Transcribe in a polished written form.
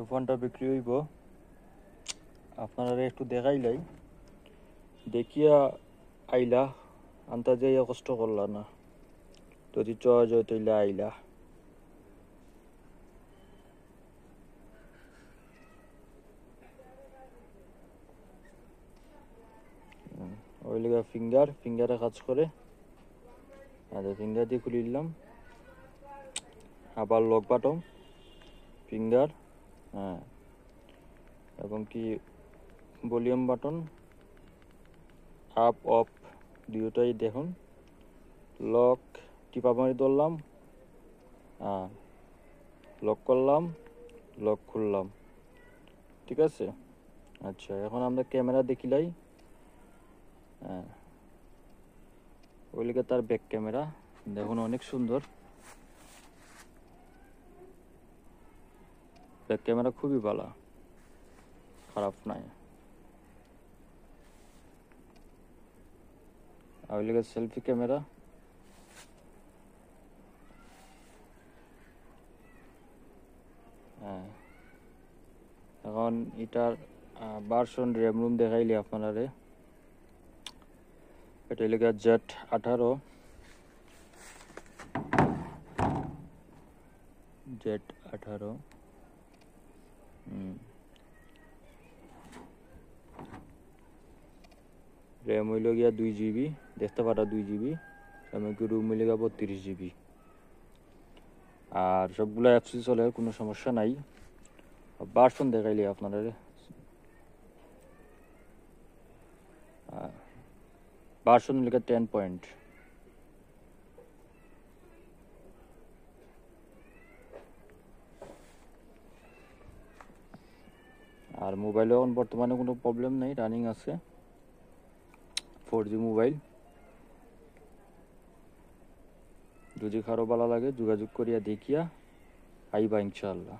ফোনটা বিক্রি হইব, আপনারা একটু দেখাইলাই, দেখিয়া আইলা, আনতা যাইয়া কষ্ট করলা না, যদি চয়েস হয় তৈলে আইলা। ওই লেগে ফিঙ্গারে কাজ করে। আচ্ছা, ফিঙ্গার দিয়ে খুলে নিলাম, আবার লক বাটন, ফিঙ্গার, হ্যাঁ, এবং কি ভলিউম বাটন, আপ অফ দুটোই দেখুন। লক টিপা মারি ধরলাম, হ্যাঁ, লক করলাম, লক খুললাম, ঠিক আছে। আচ্ছা, এখন আমরা ক্যামেরা দেখিলাই। হ্যাঁ, ওইদিকে তার ব্যাক ক্যামেরা দেখুন, অনেক সুন্দর ব্যাক ক্যামেরা, খুবই ভালো, খারাপ নাই। আর ওইদিকে সেলফি ক্যামেরা, হ্যাঁ। এখন এটার ভার্সন র্যাম রুম দেখাইলে আপনারা, এটা লেগে Z18, Z18, র্যাম হইল গিয়া 2 GB, দেখতে পারা 2 GB, এমনকি রুম হইল গিয়া 32 GB। আর সবগুলো অ্যাপসই চলে, কোনো সমস্যা নাই। ভার্সন দেখাইলে আপনারা, ভার্সন লেগে 10 পয়েন্ট। আর মোবাইলে এখন বর্তমানে কোনো প্রবলেম নেই, রানিং আছে, 4G মোবাইল। যদি কারো ভালো লাগে যোগাযোগ করিয়া দেখিয়া আইবা ইনশাআল্লাহ।